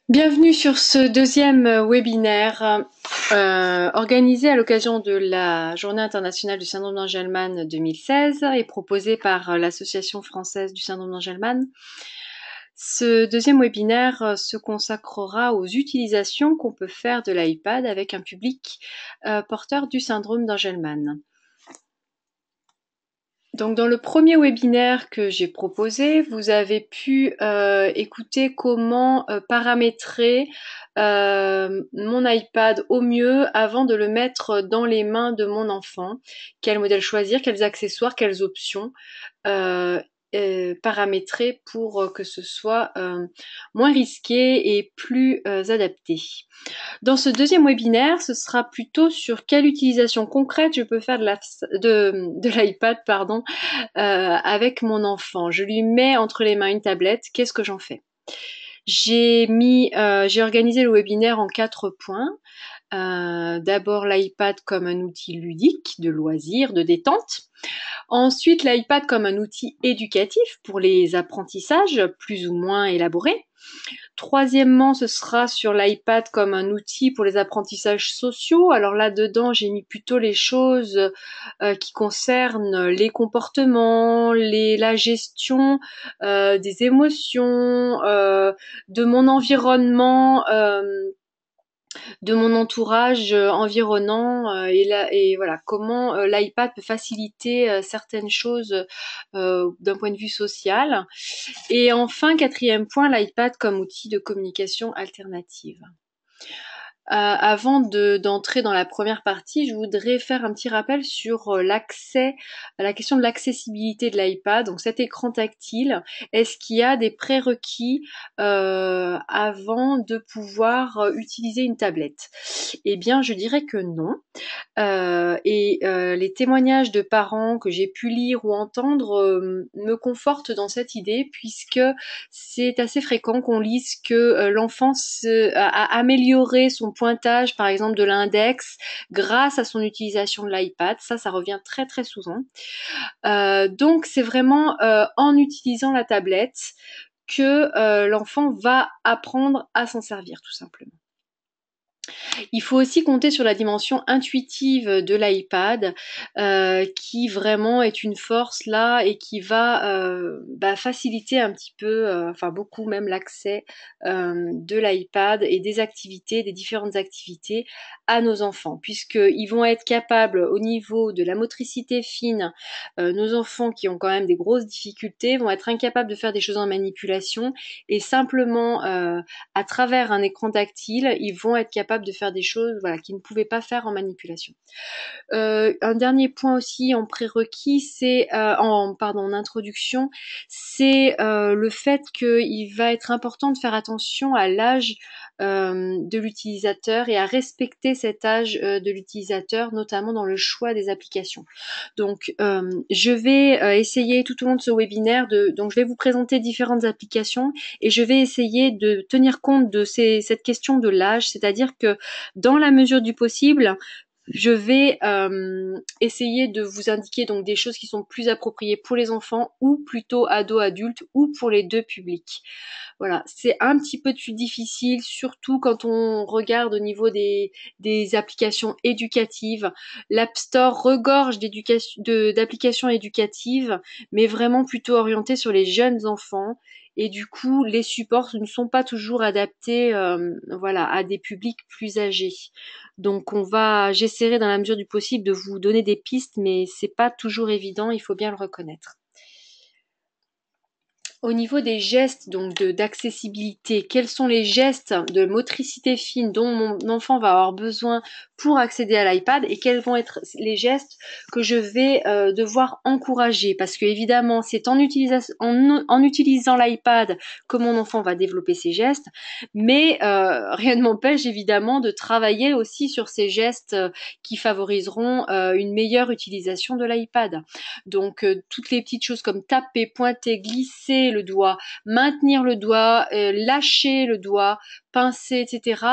Bienvenue sur ce deuxième webinaire organisé à l'occasion de la Journée internationale du syndrome d'Angelman 2016 et proposé par l'Association française du syndrome d'Angelman. Ce deuxième webinaire se consacrera aux utilisations qu'on peut faire de l'iPad avec un public porteur du syndrome d'Angelman. Donc dans le premier webinaire que j'ai proposé, vous avez pu écouter comment paramétrer mon iPad au mieux avant de le mettre dans les mains de mon enfant. Quel modèle choisir, quels accessoires, quelles options euh, paramétrer pour que ce soit moins risqué et plus adapté. Dans ce deuxième webinaire, ce sera plutôt sur quelle utilisation concrète je peux faire de l'iPad avec mon enfant. Je lui mets entre les mains une tablette, qu'est-ce que j'en fais? J'ai organisé le webinaire en 4 points. D'abord l'iPad comme un outil ludique, de loisir, de détente. Ensuite l'iPad comme un outil éducatif pour les apprentissages plus ou moins élaborés. Troisièmement, ce sera sur l'iPad comme un outil pour les apprentissages sociaux. Alors là-dedans, j'ai mis plutôt les choses qui concernent les comportements, la gestion des émotions, de mon environnement, de mon entourage environnant et voilà comment l'iPad peut faciliter certaines choses d'un point de vue social. Et enfin, quatrième point, l'iPad comme outil de communication alternative. Avant d'entrer dans la première partie, je voudrais faire un petit rappel sur l'accès, la question de l'accessibilité de l'iPad. Donc cet écran tactile, est-ce qu'il y a des prérequis avant de pouvoir utiliser une tablette? Eh bien, je dirais que non. Les témoignages de parents que j'ai pu lire ou entendre me confortent dans cette idée, puisque c'est assez fréquent qu'on lise que l'enfant a amélioré son pointage, par exemple de l'index, grâce à son utilisation de l'iPad. Ça revient très très souvent. Donc c'est vraiment en utilisant la tablette que l'enfant va apprendre à s'en servir, tout simplement. Il faut aussi compter sur la dimension intuitive de l'iPad, qui vraiment est une force là et qui va faciliter un petit peu, enfin beaucoup même l'accès de l'iPad et des activités, des différentes activités à nos enfants, puisqu'ils vont être capables au niveau de la motricité fine, nos enfants qui ont quand même des grosses difficultés vont être incapables de faire des choses en manipulation et simplement à travers un écran tactile, ils vont être capables de faire des choses voilà, qu'ils ne pouvaient pas faire en manipulation. Un dernier point aussi en prérequis, c'est en introduction, c'est le fait qu'il va être important de faire attention à l'âge de l'utilisateur et à respecter cet âge de l'utilisateur, notamment dans le choix des applications. Donc, je vais essayer tout au long de ce webinaire donc je vais vous présenter différentes applications et je vais essayer de tenir compte de cette question de l'âge, c'est-à-dire que dans la mesure du possible, je vais essayer de vous indiquer donc des choses qui sont plus appropriées pour les enfants ou plutôt ados adultes ou pour les deux publics. Voilà, c'est un petit peu plus difficile, surtout quand on regarde au niveau des applications éducatives. L'App Store regorge d'applications éducatives, mais vraiment plutôt orientées sur les jeunes enfants. Et du coup, les supports ne sont pas toujours adaptés, voilà, à des publics plus âgés. Donc, j'essaierai dans la mesure du possible de vous donner des pistes, mais c'est pas toujours évident, il faut bien le reconnaître. Au niveau des gestes, donc d'accessibilité, quels sont les gestes de motricité fine dont mon enfant va avoir besoin pour accéder à l'iPad et quels vont être les gestes que je vais devoir encourager? Parce que évidemment, c'est en utilisant l'iPad que mon enfant va développer ses gestes, mais rien ne m'empêche évidemment de travailler aussi sur ces gestes qui favoriseront une meilleure utilisation de l'iPad. Donc toutes les petites choses comme taper, pointer, glisser, poser le doigt, maintenir le doigt, lâcher le doigt, pincer, etc.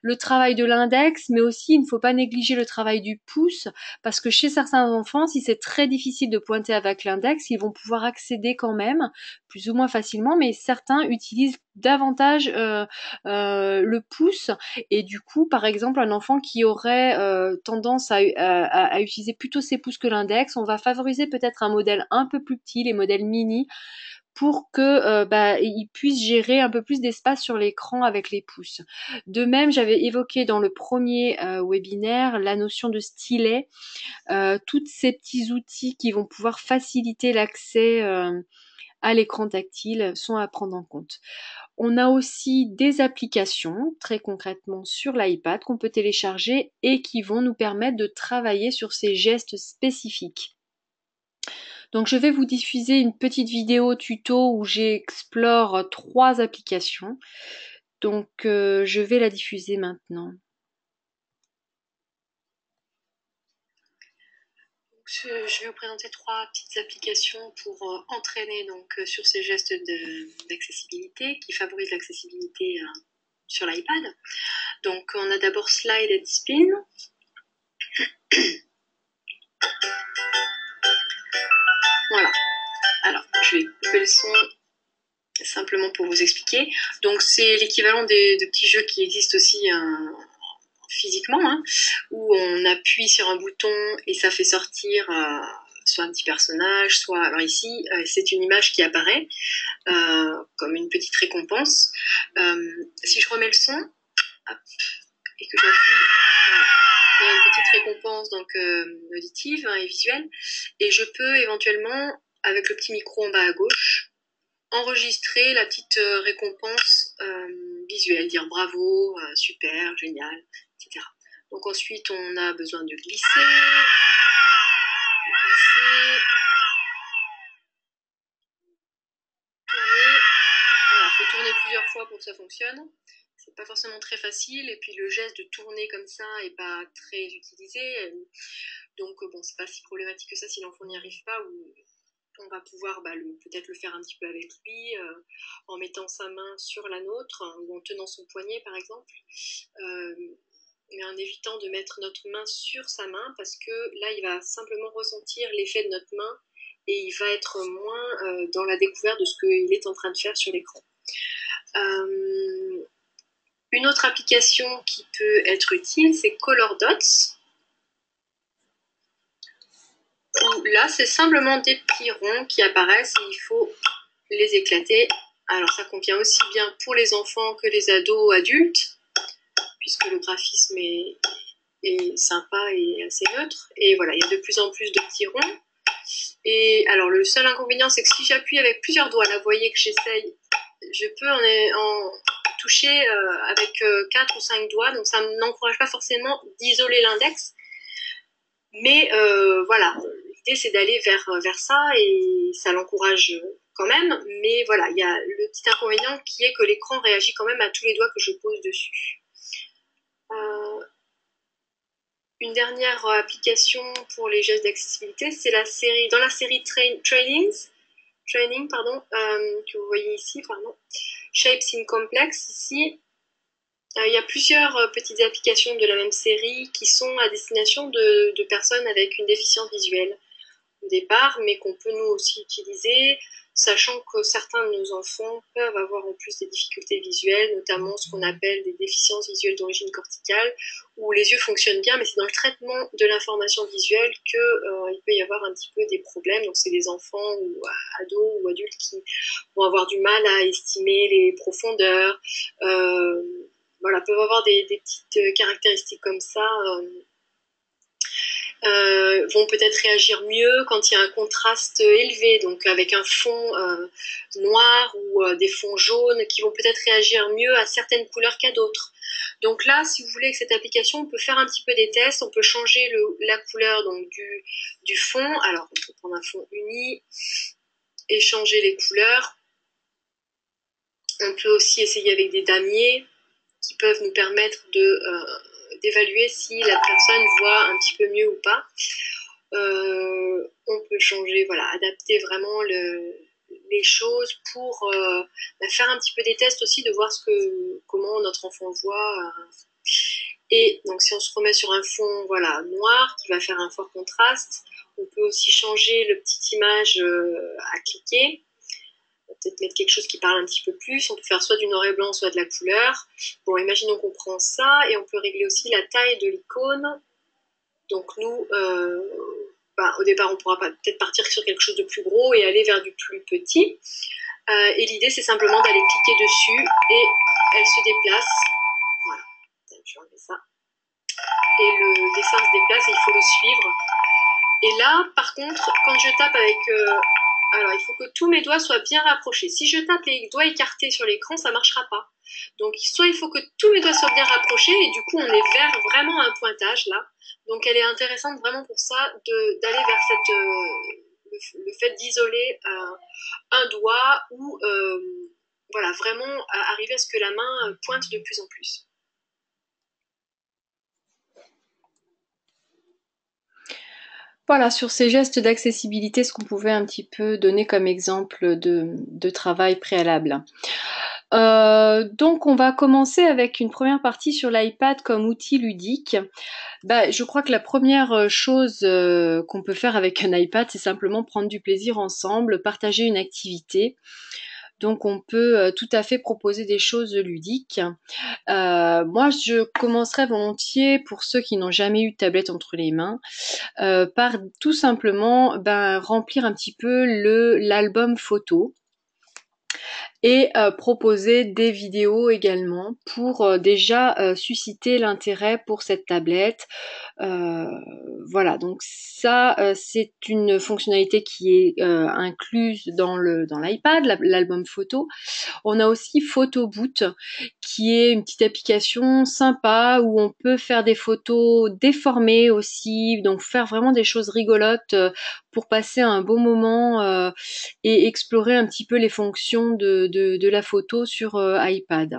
Le travail de l'index, mais aussi il ne faut pas négliger le travail du pouce, parce que chez certains enfants, si c'est très difficile de pointer avec l'index, ils vont pouvoir accéder quand même, plus ou moins facilement, mais certains utilisent davantage le pouce, et du coup, par exemple, un enfant qui aurait tendance à utiliser plutôt ses pouces que l'index, on va favoriser peut-être un modèle un peu plus petit, les modèles mini, pour que il puisse gérer un peu plus d'espace sur l'écran avec les pouces. De même, j'avais évoqué dans le premier webinaire la notion de stylet, tous ces petits outils qui vont pouvoir faciliter l'accès à l'écran tactile sont à prendre en compte. On a aussi des applications, très concrètement sur l'iPad, qu'on peut télécharger et qui vont nous permettre de travailler sur ces gestes spécifiques. Donc je vais vous diffuser une petite vidéo tuto où j'explore 3 applications. Donc je vais la diffuser maintenant. Je vais vous présenter 3 petites applications pour entraîner sur ces gestes d'accessibilité qui favorisent l'accessibilité sur l'iPad. Donc on a d'abord Slide and Spin. Voilà. Alors je vais couper le son simplement pour vous expliquer. Donc c'est l'équivalent de petits jeux qui existent aussi physiquement, hein, où on appuie sur un bouton et ça fait sortir soit un petit personnage, soit... Alors ici, c'est une image qui apparaît comme une petite récompense. Si je remets le son, hop, et que j'appuie, voilà, il y a une petite récompense auditive et visuelle, et je peux éventuellement, avec le petit micro en bas à gauche, enregistrer la petite récompense visuelle, dire bravo, super, génial, etc. Donc ensuite, on a besoin de glisser, tourner. Voilà, il faut tourner plusieurs fois pour que ça fonctionne. C'est pas forcément très facile, et puis le geste de tourner comme ça est pas très utilisé. Donc bon, c'est pas si problématique que ça si l'enfant n'y arrive pas, ou on va pouvoir peut-être le faire un petit peu avec lui, en mettant sa main sur la nôtre, hein, ou en tenant son poignet par exemple, mais en évitant de mettre notre main sur sa main, parce que là il va simplement ressentir l'effet de notre main et il va être moins dans la découverte de ce qu'il est en train de faire sur l'écran. Une autre application qui peut être utile, c'est Color Dots. Là, c'est simplement des petits ronds qui apparaissent et il faut les éclater. Alors, ça convient aussi bien pour les enfants que les ados adultes, puisque le graphisme est sympa et assez neutre. Et voilà, il y a de plus en plus de petits ronds. Et alors, le seul inconvénient, c'est que si j'appuie avec plusieurs doigts, là, vous voyez que j'essaye, je peux en toucher avec 4 ou 5 doigts, donc ça n'encourage pas forcément d'isoler l'index. Mais voilà, l'idée c'est d'aller vers ça, et ça l'encourage quand même. Mais voilà, il y a le petit inconvénient qui est que l'écran réagit quand même à tous les doigts que je pose dessus. Une dernière application pour les gestes d'accessibilité, c'est dans la série Training, que vous voyez ici, Shapes in Complex ici. Il y a plusieurs petites applications de la même série qui sont à destination de personnes avec une déficience visuelle au départ, mais qu'on peut nous aussi utiliser, sachant que certains de nos enfants peuvent avoir en plus des difficultés visuelles, notamment ce qu'on appelle des déficiences visuelles d'origine corticale, où les yeux fonctionnent bien, mais c'est dans le traitement de l'information visuelle qu'il peut y avoir un petit peu des problèmes. Donc c'est des enfants ou ados ou adultes qui vont avoir du mal à estimer les profondeurs, voilà, peuvent avoir des petites caractéristiques comme ça, vont peut-être réagir mieux quand il y a un contraste élevé, donc avec un fond noir ou des fonds jaunes, qui vont peut-être réagir mieux à certaines couleurs qu'à d'autres. Donc là, si vous voulez, avec cette application, on peut faire un petit peu des tests, on peut changer la couleur donc du fond. Alors, on peut prendre un fond uni et changer les couleurs. On peut aussi essayer avec des damiers qui peuvent nous permettre d'évaluer si la personne voit un petit peu mieux ou pas. On peut changer, voilà, adapter vraiment les les choses pour faire un petit peu des tests aussi, de voir comment notre enfant voit. Et donc si on se remet sur un fond voilà, noir qui va faire un fort contraste, on peut aussi changer le petit image à cliquer. On va peut-être mettre quelque chose qui parle un petit peu plus. On peut faire soit du noir et blanc, soit de la couleur. Bon, imaginons qu'on prend ça et on peut régler aussi la taille de l'icône. Donc nous, au départ, on pourra peut-être partir sur quelque chose de plus gros et aller vers du plus petit. Et l'idée, c'est simplement d'aller cliquer dessus et elle se déplace. Voilà, je vais enlever ça. Et le dessin se déplace et il faut le suivre. Et là, par contre, quand je tape avec... alors, il faut que tous mes doigts soient bien rapprochés. Si je tape les doigts écartés sur l'écran, ça ne marchera pas. Donc, soit il faut que tous mes doigts soient bien rapprochés, et du coup, on est vers vraiment un pointage, là. Donc, elle est intéressante vraiment pour ça, d'aller vers le fait d'isoler un doigt ou, voilà, vraiment arriver à ce que la main pointe de plus en plus. Voilà, sur ces gestes d'accessibilité, ce qu'on pouvait un petit peu donner comme exemple de travail préalable. Donc on va commencer avec une première partie sur l'iPad comme outil ludique. Je crois que la première chose qu'on peut faire avec un iPad, c'est simplement prendre du plaisir ensemble, partager une activité. Donc on peut tout à fait proposer des choses ludiques. Moi, je commencerai volontiers pour ceux qui n'ont jamais eu de tablette entre les mains, par tout simplement remplir un petit peu l'album photo et proposer des vidéos également pour déjà susciter l'intérêt pour cette tablette. Voilà, donc ça c'est une fonctionnalité qui est incluse dans l'iPad, l'album photo. On a aussi PhotoBoot, qui est une petite application sympa où on peut faire des photos déformées aussi, donc faire vraiment des choses rigolotes pour passer un bon moment et explorer un petit peu les fonctions de la photo sur iPad.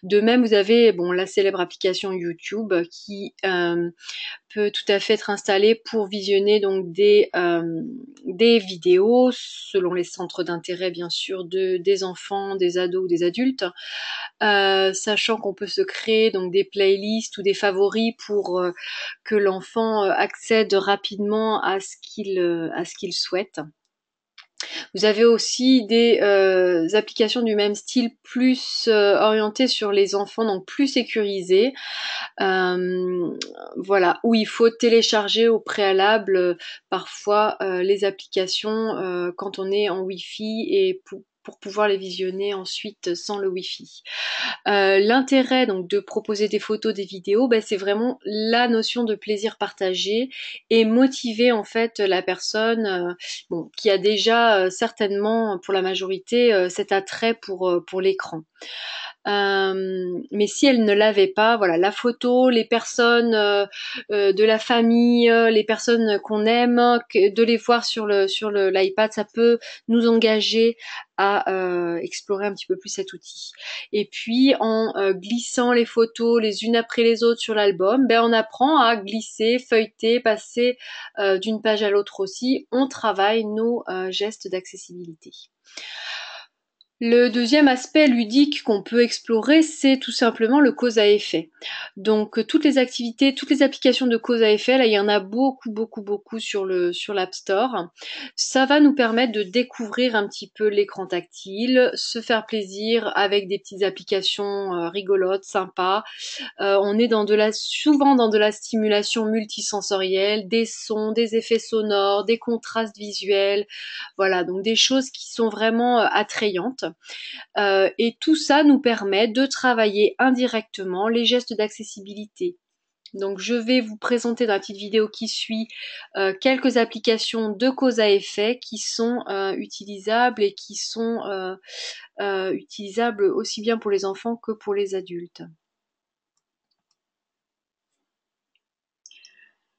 De même, vous avez la célèbre application YouTube qui peut tout à fait être installée pour visionner donc des vidéos selon les centres d'intérêt bien sûr des enfants, des ados ou des adultes, sachant qu'on peut se créer donc des playlists ou des favoris pour que l'enfant accède rapidement à ce qu'il souhaite. Vous avez aussi des applications du même style plus orientées sur les enfants, donc plus sécurisées. Voilà, où il faut télécharger au préalable parfois les applications quand on est en Wi-Fi et pour pouvoir les visionner ensuite sans le Wi-Fi. L'intérêt donc de proposer des photos, des vidéos, c'est vraiment la notion de plaisir partagé et motiver en fait la personne qui a déjà certainement pour la majorité cet attrait pour l'écran. Mais si elle ne l'avait pas, voilà, la photo, les personnes de la famille, les personnes qu'on aime, de les voir sur l'iPad, ça peut nous engager à explorer un petit peu plus cet outil. Et puis en glissant les photos les unes après les autres sur l'album, on apprend à glisser, feuilleter, passer d'une page à l'autre aussi. On travaille nos gestes d'accessibilité. Le deuxième aspect ludique qu'on peut explorer, c'est tout simplement le cause à effet. Donc toutes les activités, toutes les applications de cause à effet, là il y en a beaucoup sur l'App Store. Ça va nous permettre de découvrir un petit peu l'écran tactile, se faire plaisir avec des petites applications rigolotes, sympas. On est souvent dans de la stimulation multisensorielle, des sons, des effets sonores, des contrastes visuels, voilà, donc des choses qui sont vraiment attrayantes. Et tout ça nous permet de travailler indirectement les gestes d'accessibilité. Donc je vais vous présenter dans la petite vidéo qui suit quelques applications de cause à effet qui sont utilisables et qui sont utilisables aussi bien pour les enfants que pour les adultes.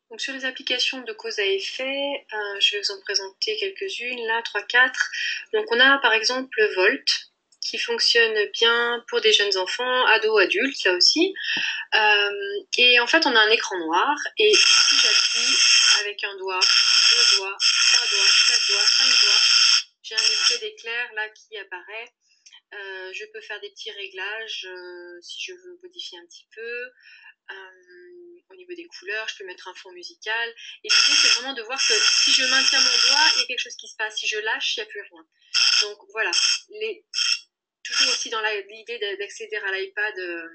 Donc sur les applications de cause à effet, je vais vous en présenter quelques-unes, là, 3-4. Donc on a par exemple Volt, qui fonctionne bien pour des jeunes enfants, ados, adultes, là aussi. Et en fait, on a un écran noir, et si j'appuie avec un doigt, deux doigts, trois doigts, quatre doigts, cinq doigts, j'ai un effet d'éclair là qui apparaît. Je peux faire des petits réglages si je veux modifier un petit peu. Au niveau des couleurs, je peux mettre un fond musical. Et l'idée, c'est vraiment de voir que si je maintiens mon doigt, il y a quelque chose qui se passe. Si je lâche, il n'y a plus rien. Donc voilà, toujours aussi dans l'idée d'accéder à l'iPad de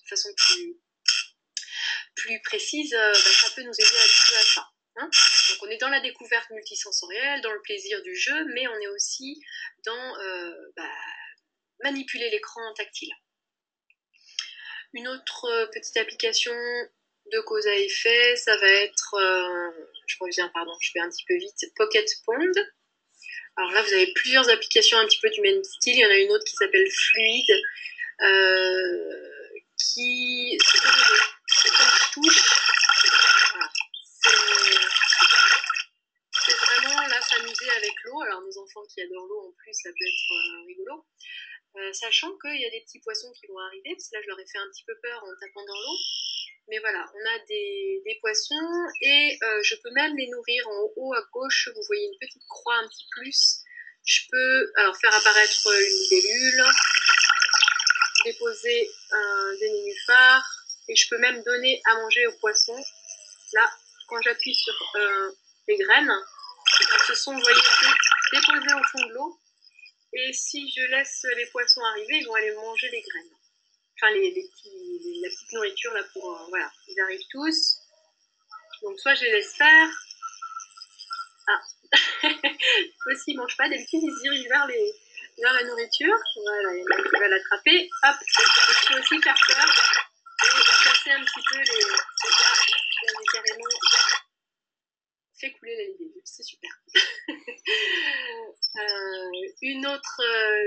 façon plus précise, ça peut nous aider un peu à ça. Hein. Donc on est dans la découverte multisensorielle, dans le plaisir du jeu, mais on est aussi dans manipuler l'écran tactile. Une autre petite application de cause à effet, ça va être, je reviens, pardon, je fais un petit peu vite, Pocket Pond. Alors là, vous avez plusieurs applications un petit peu du même style. Il y en a une autre qui s'appelle Fluid, qui c'est quand je touche, voilà. C'est vraiment là s'amuser avec l'eau. Alors nos enfants qui adorent l'eau en plus, ça peut être rigolo. Sachant qu'il y a des petits poissons qui vont arriver, parce que là je leur ai fait un petit peu peur en tapant dans l'eau. Mais voilà, on a des poissons et je peux même les nourrir. En haut à gauche, vous voyez une petite croix, un petit plus. Je peux alors faire apparaître une libellule, déposer des nénuphars et je peux même donner à manger aux poissons. Là, quand j'appuie sur les graines, elles se sont, vous voyez, déposées au fond de l'eau. Et si je laisse les poissons arriver, ils vont aller manger les graines. Enfin, la petite nourriture là pour... voilà, ils arrivent tous. Donc soit je les laisse faire. Ah, aussi ils mangent pas. D'habitude ils se dirigent vers la nourriture. Voilà, il y en a qui va l'attraper. Hop, je peux aussi faire peur et casser un petit peu les... Là, j'ai carrément fait couler la libellule, c'est super. Une autre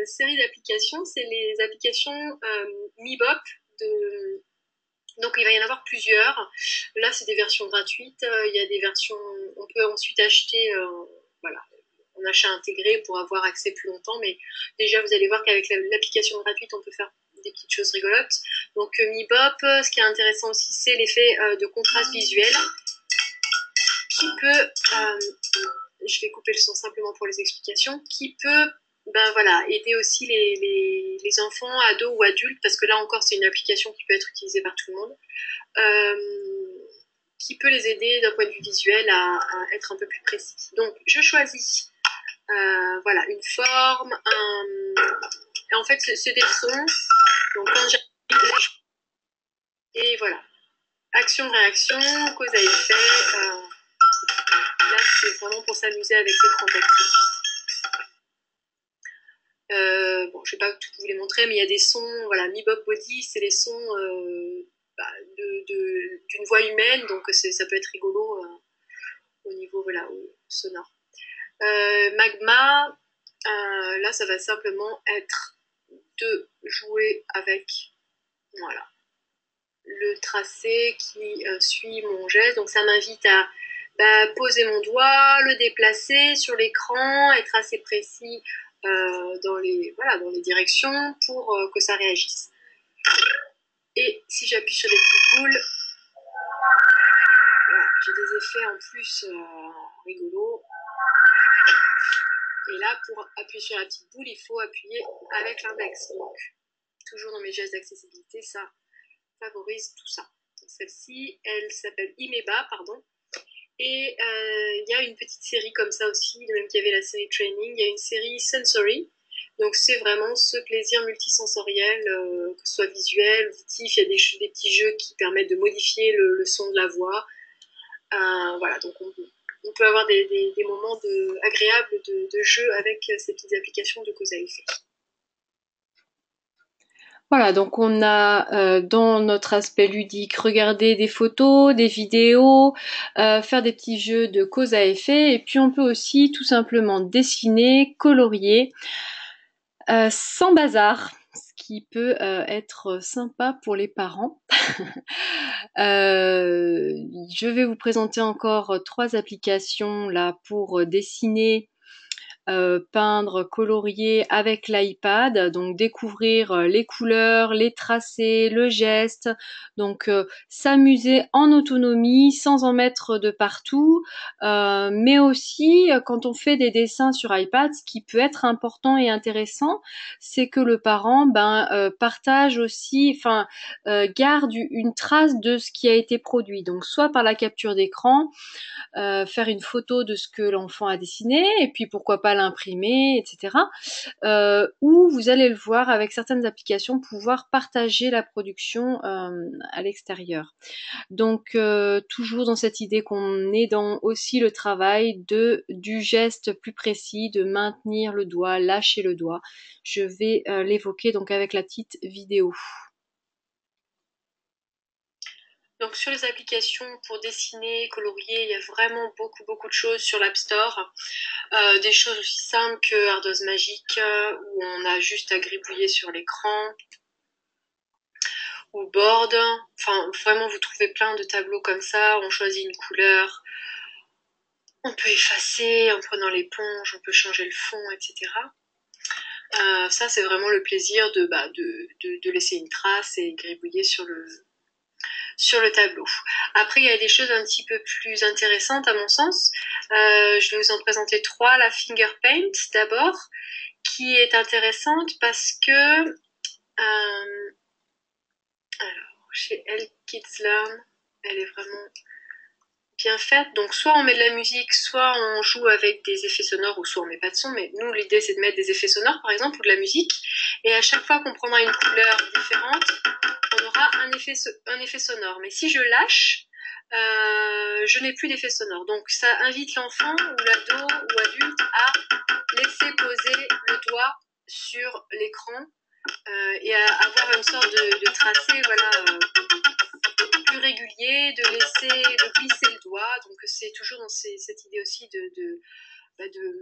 série d'applications, c'est les applications MiBop. Donc il va y en avoir plusieurs. Là, c'est des versions gratuites. Il y a des versions, on peut ensuite acheter, voilà, en achat intégré pour avoir accès plus longtemps. Mais déjà, vous allez voir qu'avec l'application gratuite, on peut faire des petites choses rigolotes. Donc MiBop, ce qui est intéressant aussi, c'est l'effet de contraste visuel qui peut, je vais couper le son simplement pour les explications, qui peut aider aussi les enfants, ados ou adultes, parce que là encore c'est une application qui peut être utilisée par tout le monde, qui peut les aider d'un point de vue visuel à être un peu plus précis. Donc je choisis une forme, et en fait c'est des sons, donc quand j'appuie, et voilà, action-réaction, cause à effet, là c'est vraiment pour s'amuser avec l'écran tactile. Je vais pas tout vous les montrer, mais il y a des sons, voilà, MiBop Body, c'est les sons d'une voix humaine, donc ça peut être rigolo au niveau sonore. Magma, là ça va simplement être de jouer avec le tracé qui suit mon geste, donc ça m'invite à poser mon doigt, le déplacer sur l'écran, être assez précis dans les directions pour que ça réagisse. Et si j'appuie sur les petites boules, voilà, j'ai des effets en plus rigolos. Et là, pour appuyer sur la petite boule, il faut appuyer avec l'index. Donc, toujours dans mes gestes d'accessibilité, ça favorise tout ça. Celle-ci, elle s'appelle Imeba, pardon. Et il y a une petite série comme ça aussi, de même qu'il y avait la série Training, il y a une série Sensory. Donc c'est vraiment ce plaisir multisensoriel, que ce soit visuel, auditif, il y a des petits jeux qui permettent de modifier le son de la voix. Voilà, donc on peut avoir des moments agréables de jeu avec ces petites applications de cause à effet. Voilà, donc on a dans notre aspect ludique regardé des photos, des vidéos, faire des petits jeux de cause à effet, et puis on peut aussi tout simplement dessiner, colorier, sans bazar, ce qui peut être sympa pour les parents. Je vais vous présenter encore 3 applications là pour dessiner peindre, colorier avec l'iPad, donc découvrir les couleurs, les tracés, le geste, donc s'amuser en autonomie sans en mettre de partout, mais aussi quand on fait des dessins sur iPad, ce qui peut être important et intéressant, c'est que le parent partage aussi, enfin garde une trace de ce qui a été produit, donc soit par la capture d'écran, faire une photo de ce que l'enfant a dessiné, et puis pourquoi pas l'imprimer, etc. Ou vous allez le voir avec certaines applications, pouvoir partager la production à l'extérieur. Donc toujours dans cette idée qu'on est dans aussi le travail du geste plus précis, de maintenir le doigt, lâcher le doigt. Je vais l'évoquer donc avec la petite vidéo. Donc sur les applications pour dessiner, colorier, il y a vraiment beaucoup de choses sur l'App Store. Des choses aussi simples que Ardoise Magique, où on a juste à gribouiller sur l'écran, ou Board. Enfin, vraiment, vous trouvez plein de tableaux comme ça. On choisit une couleur, on peut effacer en prenant l'éponge, on peut changer le fond, etc. Ça, c'est vraiment le plaisir de laisser une trace et gribouiller sur le tableau. Après, il y a des choses un petit peu plus intéressantes à mon sens. Je vais vous en présenter trois. La Finger Paint d'abord, qui est intéressante parce que alors, chez Elle Kids Learn, elle est vraiment bien faite. Donc soit on met de la musique, soit on joue avec des effets sonores, ou soit on met pas de son, mais nous l'idée c'est de mettre des effets sonores par exemple, ou de la musique, et à chaque fois qu'on prendra une couleur différente, on aura un effet sonore. Mais si je lâche, je n'ai plus d'effet sonore. Donc ça invite l'enfant ou l'ado ou adulte à laisser poser le doigt sur l'écran et à avoir une sorte de tracé, voilà, plus régulier, de glisser le doigt. Donc c'est toujours dans cette idée aussi de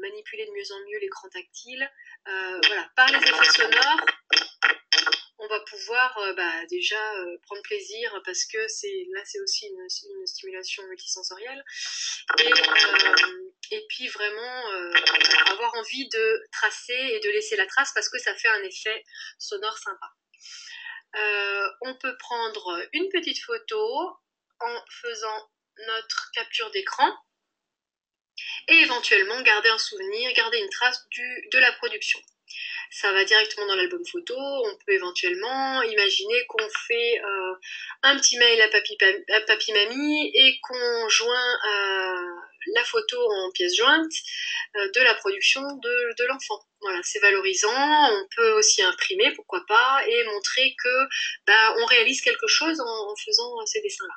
manipuler de mieux en mieux l'écran tactile. Voilà, par les effets sonores, on va pouvoir déjà prendre plaisir, parce que c'est aussi une stimulation multisensorielle, et puis vraiment avoir envie de tracer et de laisser la trace, parce que ça fait un effet sonore sympa. On peut prendre une petite photo en faisant notre capture d'écran et éventuellement garder un souvenir, garder une trace de la production. Ça va directement dans l'album photo. On peut éventuellement imaginer qu'on fait un petit mail à papy mamie et qu'on joint la photo en pièce jointe de la production de l'enfant. Voilà, c'est valorisant. On peut aussi imprimer, pourquoi pas, et montrer que on réalise quelque chose en faisant ces dessins-là.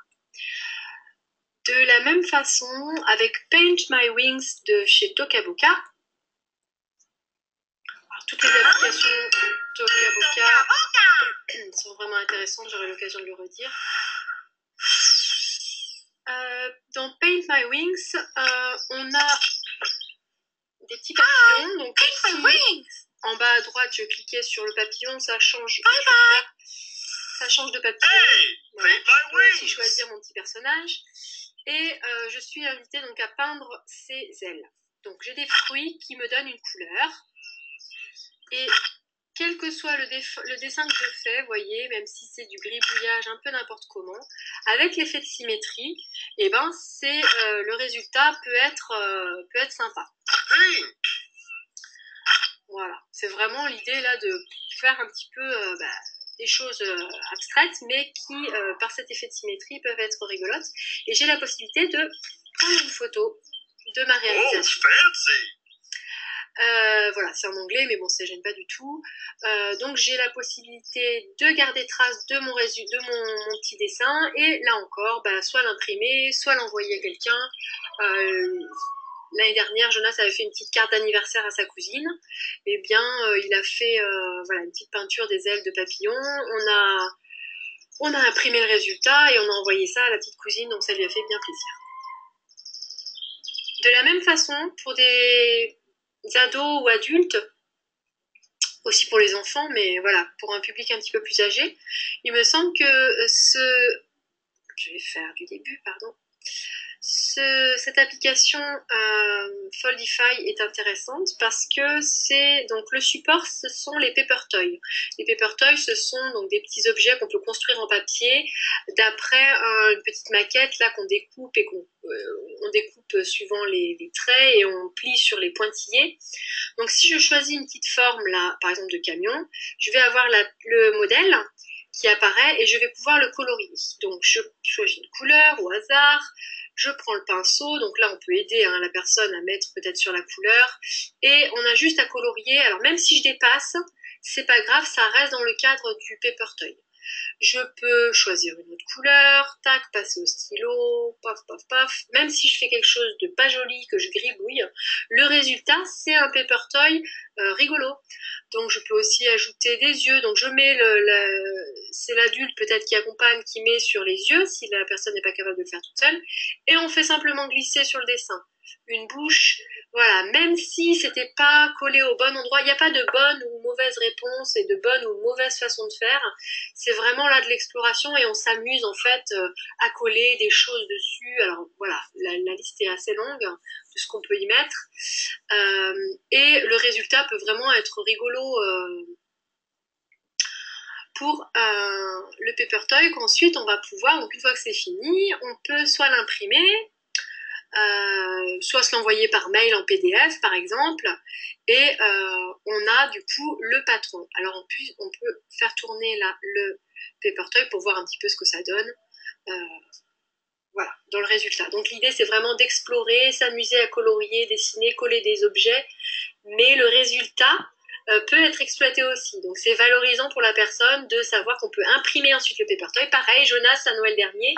De la même façon, avec Paint My Wings de chez Toca Boca, toutes les applications Toca Boca sont vraiment intéressantes, j'aurai l'occasion de le redire. Dans Paint My Wings, on a des petits papillons. Donc ici, en bas à droite, je cliquais sur le papillon, ça change de papillon. Voilà, je peux aussi choisir mon petit personnage. Et je suis invitée donc à peindre ses ailes. Donc j'ai des fruits qui me donnent une couleur. Et quel que soit le dessin que je fais, vous voyez, même si c'est du gribouillage un peu n'importe comment, avec l'effet de symétrie, et le résultat peut être sympa. Voilà, c'est vraiment l'idée là de faire un petit peu des choses abstraites, mais qui, par cet effet de symétrie, peuvent être rigolotes. Et j'ai la possibilité de prendre une photo de ma réalisation. Voilà, c'est en anglais, mais bon, ça gêne pas du tout. Donc j'ai la possibilité de garder trace de mon petit dessin, et là encore, soit l'imprimer, soit l'envoyer à quelqu'un. L'année dernière, Jonas avait fait une petite carte d'anniversaire à sa cousine. Eh bien, il a fait une petite peinture des ailes de papillon. On a imprimé le résultat et on a envoyé ça à la petite cousine, donc ça lui a fait bien plaisir. De la même façon, pour des ados ou adultes, aussi pour les enfants, mais voilà, pour un public un petit peu plus âgé, il me semble que je vais faire du début, pardon. Cette application Foldify est intéressante parce que c'est donc le support, ce sont les paper toys. Les paper toys, ce sont donc des petits objets qu'on peut construire en papier d'après une petite maquette là qu'on découpe et on découpe suivant les traits et on plie sur les pointillés. Donc si je choisis une petite forme là, par exemple de camion, je vais avoir le modèle qui apparaît et je vais pouvoir le colorier. Donc je choisis une couleur au hasard, je prends le pinceau, donc là on peut aider la personne à mettre peut-être sur la couleur, et on a juste à colorier. Alors même si je dépasse, c'est pas grave, ça reste dans le cadre du paper toy. Je peux choisir une autre couleur, tac, passer au stylo, paf, paf, paf. Même si je fais quelque chose de pas joli, que je gribouille, le résultat, c'est un paper toy rigolo. Donc je peux aussi ajouter des yeux. Donc je mets c'est l'adulte peut-être qui accompagne, qui met sur les yeux, si la personne n'est pas capable de le faire toute seule. Et on fait simplement glisser sur le dessin. Une bouche, voilà, même si c'était pas collé au bon endroit, il n'y a pas de bonne ou mauvaise réponse et de bonne ou mauvaise façon de faire. C'est vraiment là de l'exploration et on s'amuse en fait à coller des choses dessus. Alors voilà, la liste est assez longue de ce qu'on peut y mettre. Et le résultat peut vraiment être rigolo pour le paper toy qu'ensuite on va pouvoir, donc une fois que c'est fini, on peut soit l'imprimer, soit se l'envoyer par mail en PDF par exemple, et on a du coup le patron. Alors on peut faire tourner là le paper toy pour voir un petit peu ce que ça donne. Voilà, dans le résultat. Donc l'idée c'est vraiment d'explorer, s'amuser à colorier, dessiner, coller des objets, mais le résultat peut être exploité aussi. Donc c'est valorisant pour la personne de savoir qu'on peut imprimer ensuite le paper toy. Pareil, Jonas à Noël dernier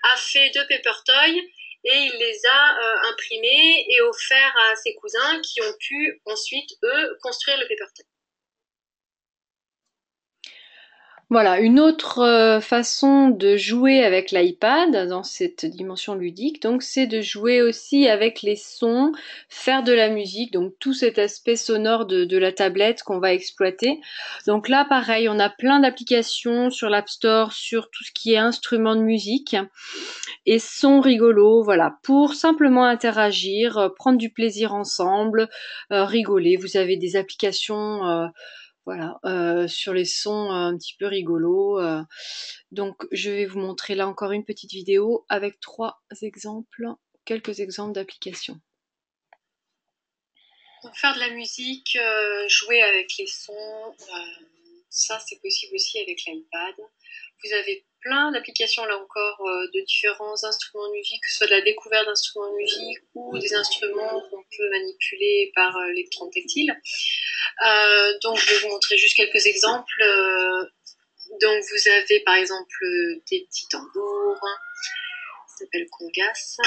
a fait 2 paper toys et il les a imprimés et offerts à ses cousins qui ont pu ensuite eux construire le paper toy. Voilà, une autre façon de jouer avec l'iPad dans cette dimension ludique, donc c'est de jouer aussi avec les sons, faire de la musique, donc tout cet aspect sonore de la tablette qu'on va exploiter. Donc là, pareil, on a plein d'applications sur l'App Store, sur tout ce qui est instruments de musique et sons rigolos, voilà, pour simplement interagir, prendre du plaisir ensemble, rigoler. Vous avez des applications voilà, sur les sons un petit peu rigolos. Donc, je vais vous montrer là encore une petite vidéo avec quelques exemples d'applications. Donc faire de la musique, jouer avec les sons, ça c'est possible aussi avec l'iPad. Vous avez plein d'applications là encore de différents instruments de musique, que ce soit de la découverte d'instruments de musique ou des instruments qu'on peut manipuler par l'électron tactile. Donc je vais vous montrer juste quelques exemples. Donc vous avez par exemple des petits tambours, ça s'appelle congas.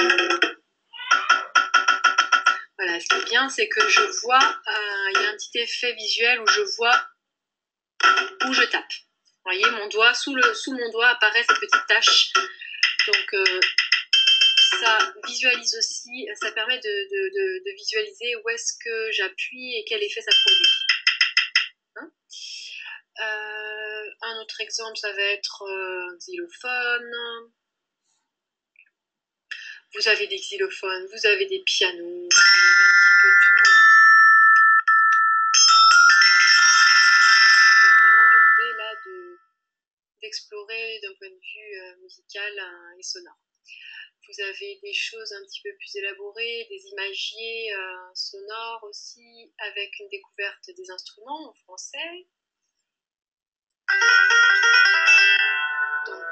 Voilà, ce qui est bien, c'est que je vois, il y a un petit effet visuel où je vois où je tape. Vous voyez, mon doigt, sous mon doigt apparaît cette petite tache. Donc ça visualise aussi, ça permet de visualiser où est-ce que j'appuie et quel effet ça produit. Hein, un autre exemple, ça va être un xylophone. Vous avez des xylophones, vous avez des pianos, vous avez un petit peu tout. C'est vraiment l'idée là d'explorer d'un point de vue musical et sonore. Vous avez des choses un petit peu plus élaborées, des imagiers sonores aussi, avec une découverte des instruments en français. Donc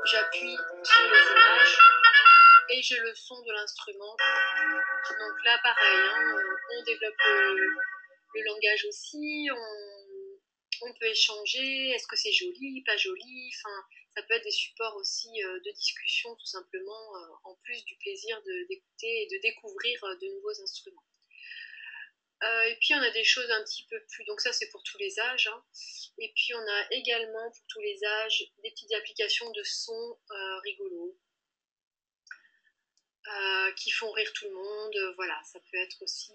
j'appuie sur les images et j'ai le son de l'instrument. Donc là pareil, on développe le langage aussi, on peut échanger, est-ce que c'est joli, pas joli, enfin ça peut être des supports aussi de discussion tout simplement, en plus du plaisir d'écouter et de découvrir de nouveaux instruments. Et puis on a des choses un petit peu plus, donc ça c'est pour tous les âges, hein. Et puis on a également pour tous les âges des petites applications de sons rigolos qui font rire tout le monde. Voilà, ça peut être aussi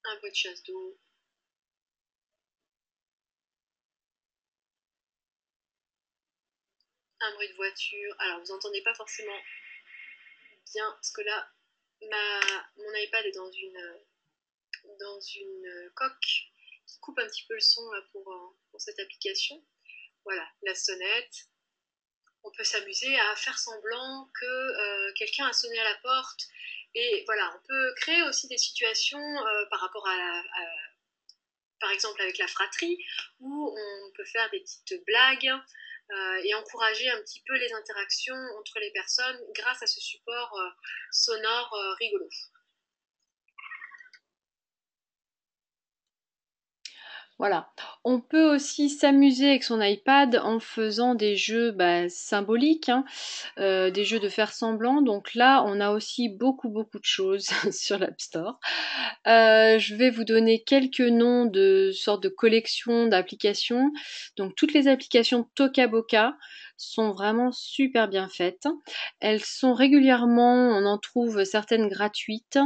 un bruit de chasse d'eau, un bruit de voiture. Alors vous n'entendez pas forcément bien, parce que là mon iPad est dans une coque qui coupe un petit peu le son là, pour cette application. Voilà, la sonnette. On peut s'amuser à faire semblant que quelqu'un a sonné à la porte. Et voilà, on peut créer aussi des situations par rapport par exemple avec la fratrie, où on peut faire des petites blagues et encourager un petit peu les interactions entre les personnes grâce à ce support sonore rigolo. Voilà. On peut aussi s'amuser avec son iPad en faisant des jeux symboliques, hein, des jeux de faire semblant. Donc là, on a aussi beaucoup de choses sur l'App Store. Je vais vous donner quelques noms de sortes de collections d'applications. Donc toutes les applications Toca Boca sont vraiment super bien faites. Elles sont régulièrement, on en trouve certaines gratuites.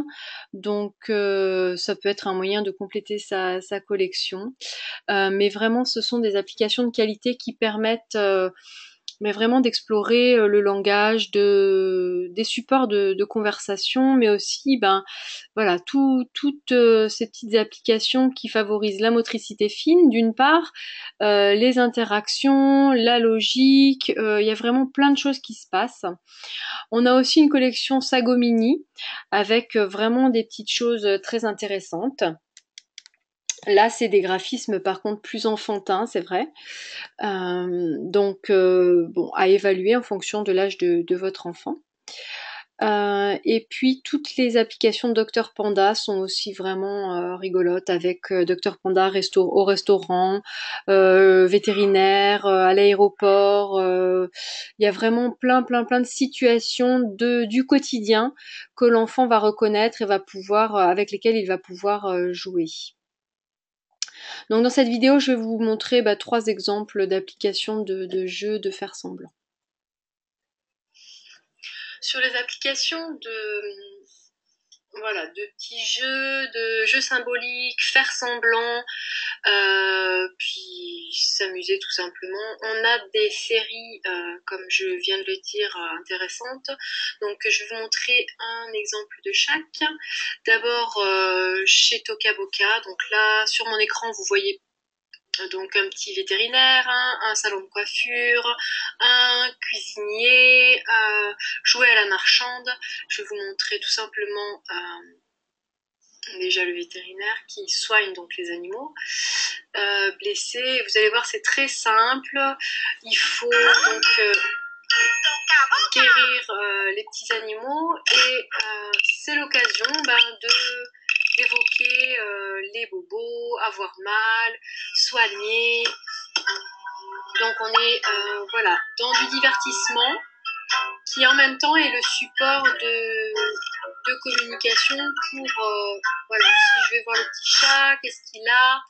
Donc ça peut être un moyen de compléter sa collection. Mais vraiment, ce sont des applications de qualité qui permettent mais vraiment d'explorer le langage, des supports de conversation, mais aussi voilà, toutes ces petites applications qui favorisent la motricité fine d'une part, les interactions, la logique, il y a vraiment plein de choses qui se passent. On a aussi une collection Sago Mini avec vraiment des petites choses très intéressantes. Là, c'est des graphismes par contre plus enfantins, c'est vrai. Donc, bon, à évaluer en fonction de l'âge de votre enfant. Et puis, toutes les applications de Dr Panda sont aussi vraiment rigolotes avec Dr Panda au restaurant, vétérinaire, à l'aéroport. Il y a vraiment plein de situations du quotidien que l'enfant va reconnaître et va pouvoir, avec lesquelles il va pouvoir jouer. Donc dans cette vidéo, je vais vous montrer 3 exemples d'applications de jeux de faire semblant. Sur les applications voilà, de petits jeux, de jeux symboliques, faire semblant, puis s'amuser tout simplement. On a des séries, comme je viens de le dire, intéressantes. Donc je vais vous montrer un exemple de chaque. D'abord chez Toca Boca. Donc là, sur mon écran, vous voyez donc un petit vétérinaire, un salon de coiffure, un cuisinier, jouer à la marchande. Je vais vous montrer tout simplement déjà le vétérinaire qui soigne donc les animaux blessés. Vous allez voir, c'est très simple. Il faut donc guérir les petits animaux et c'est l'occasion d'évoquer les bobos, avoir mal, soigner. Donc on est voilà, dans du divertissement qui en même temps est le support de communication pour voilà, si je vais voir le petit chat, qu'est-ce qu'il a,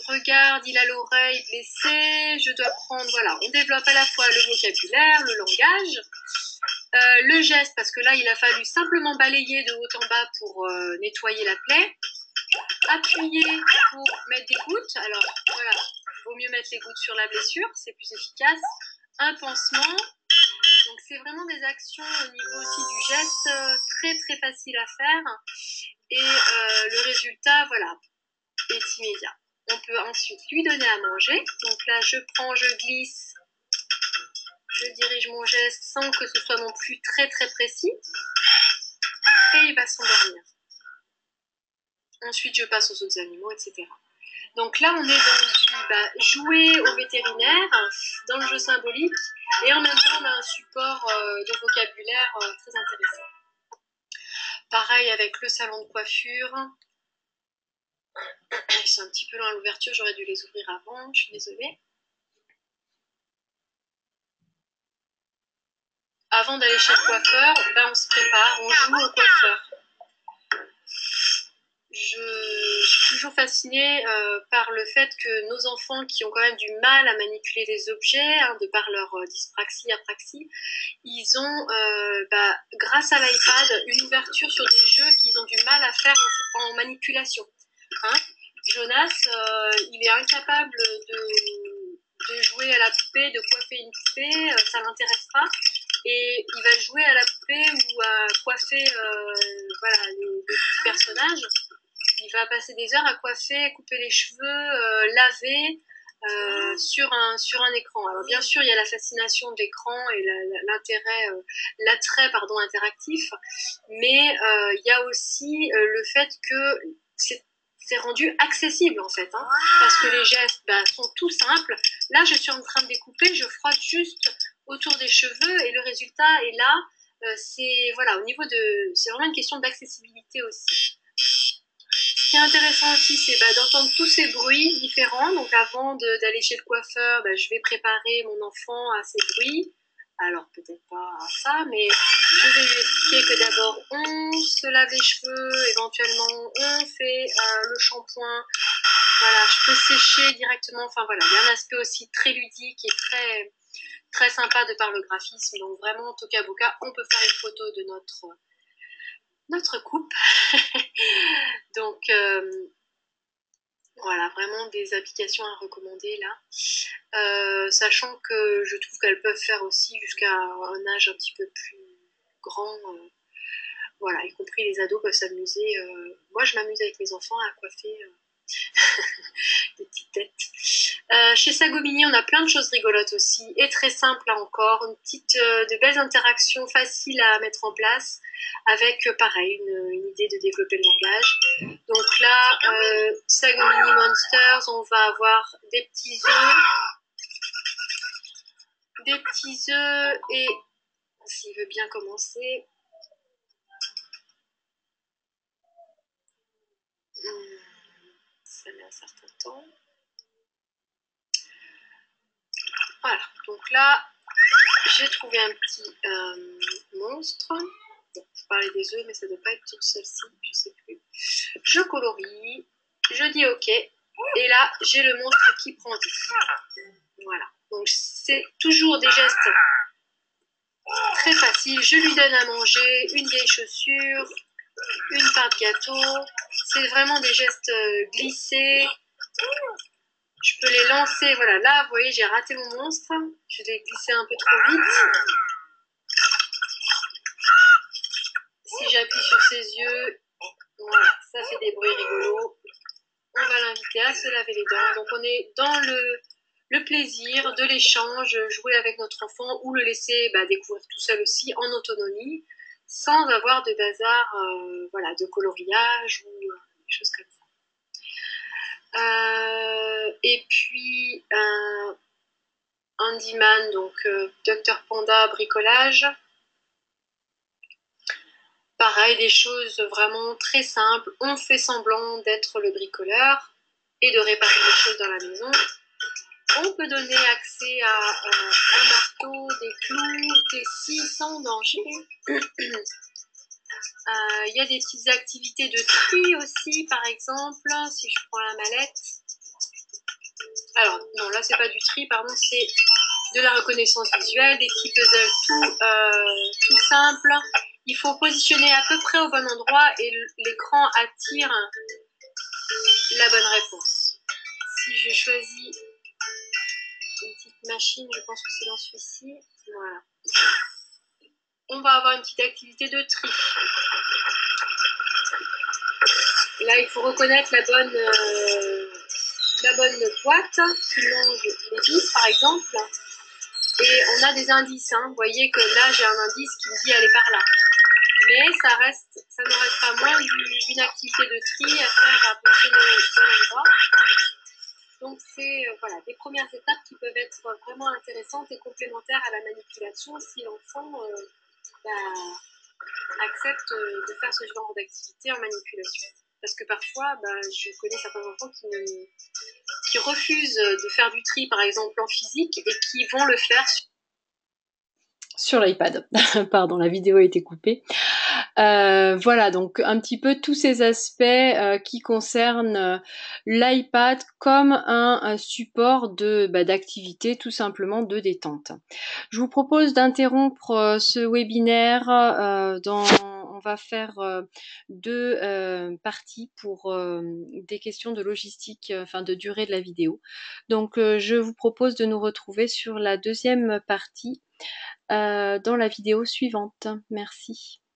regarde, il a l'oreille blessée, je dois prendre, voilà, on développe à la fois le vocabulaire, le langage, le geste, parce que là il a fallu simplement balayer de haut en bas pour nettoyer la plaie, appuyer pour mettre des gouttes, alors voilà, il vaut mieux mettre les gouttes sur la blessure, c'est plus efficace, un pansement. Donc c'est vraiment des actions au niveau aussi du geste très facile à faire et le résultat voilà est immédiat. On peut ensuite lui donner à manger. Donc là je prends, je glisse, je dirige mon geste sans que ce soit non plus très précis et il va s'endormir. Ensuite je passe aux autres animaux, etc. Donc là on est dans du jouer au vétérinaire, dans le jeu symbolique, et en même temps on a un support de vocabulaire très intéressant. Pareil avec le salon de coiffure. Ils sont un petit peu loin à l'ouverture, j'aurais dû les ouvrir avant, je suis désolée. Avant d'aller chez le coiffeur, on se prépare, on joue au coiffeur. Je suis toujours fascinée par le fait que nos enfants qui ont quand même du mal à manipuler des objets, de par leur dyspraxie, apraxie, ils ont, grâce à l'iPad, une ouverture sur des jeux qu'ils ont du mal à faire en manipulation. Jonas, il est incapable de jouer à la poupée, de coiffer une poupée, ça l'intéresse pas. et il va jouer à la poupée ou à coiffer voilà, les petits personnages. Il va passer des heures à coiffer, couper les cheveux, laver sur un écran. Alors bien sûr, il y a la fascination de l'écran et l'attrait interactif, mais il y a aussi le fait que c'est rendu accessible en fait, hein, parce que les gestes sont tout simples. Là, je suis en train de découper, je frotte juste autour des cheveux et le résultat est là. C'est voilà, au niveau c'est vraiment une question d'accessibilité aussi. Ce qui est intéressant aussi, c'est d'entendre tous ces bruits différents. Donc avant d'aller chez le coiffeur, je vais préparer mon enfant à ces bruits. Alors peut-être pas à ça, mais je vais lui expliquer que d'abord on se lave les cheveux, éventuellement on fait le shampoing. Voilà, je peux sécher directement. Enfin voilà, il y a un aspect aussi très ludique et très très sympa de par le graphisme. Donc vraiment, Toca Boca, on peut faire une photo de notre coupe. Donc voilà, vraiment des applications à recommander là. Sachant que je trouve qu'elles peuvent faire aussi jusqu'à un âge un petit peu plus grand. Voilà, y compris les ados peuvent s'amuser. Moi, je m'amuse avec mes enfants à coiffer des petites têtes. Chez Sagomini, on a plein de choses rigolotes aussi, et très simples là encore. De belles interactions faciles à mettre en place, avec pareil, une idée de développer le langage. Donc là, Sagomini Monsters, on va avoir des petits œufs et s'il veut bien commencer. Ça met un certain temps. Voilà, donc là, j'ai trouvé un petit monstre. Bon, je parlais des œufs, mais ça ne doit pas être toute celle-ci, je sais plus. Je colorie, je dis OK, et là, j'ai le monstre qui prend vie. Voilà, donc c'est toujours des gestes très faciles. Je lui donne à manger une vieille chaussure, une part de gâteau. C'est vraiment des gestes glissés. Je peux les lancer, voilà, là, vous voyez, j'ai raté mon monstre. Je l'ai glissé un peu trop vite. Si j'appuie sur ses yeux, voilà, ça fait des bruits rigolos. On va l'inviter à se laver les dents. Donc on est dans le plaisir de l'échange, jouer avec notre enfant ou le laisser découvrir tout seul aussi en autonomie, sans avoir de bazar, voilà, de coloriage ou des choses comme ça. Et puis Handyman, donc Dr Panda bricolage. Pareil, des choses vraiment très simples. On fait semblant d'être le bricoleur et de réparer des choses dans la maison. On peut donner accès à un marteau, des clous, des scies sans danger. Il y a des petites activités de tri aussi, par exemple, si je prends la mallette. Alors, non, là, c'est pas du tri, pardon, c'est de la reconnaissance visuelle, des petits puzzles tout simples. Il faut positionner à peu près au bon endroit et l'écran attire la bonne réponse. Si je choisis une petite machine, je pense que c'est dans celui-ci. Voilà. On va avoir une petite activité de tri. Là, il faut reconnaître la bonne boîte qui mange les vis, par exemple. Et on a des indices. Hein. Vous voyez que là, j'ai un indice qui me dit aller par là. Mais ça ne reste pas moins d'une activité de tri à faire à positionner au bon endroit. Donc c'est voilà, des premières étapes qui peuvent être vraiment intéressantes et complémentaires à la manipulation si l'enfant accepte de faire ce genre d'activité en manipulation. Parce que parfois, je connais certains enfants qui refusent de faire du tri, par exemple en physique, et qui vont le faire sur l'iPad. Pardon, la vidéo a été coupée. Voilà, donc un petit peu tous ces aspects qui concernent l'iPad comme un support d'activité, tout simplement de détente. Je vous propose d'interrompre ce webinaire on va faire deux parties pour des questions de logistique, enfin de durée de la vidéo. Donc je vous propose de nous retrouver sur la deuxième partie dans la vidéo suivante. Merci.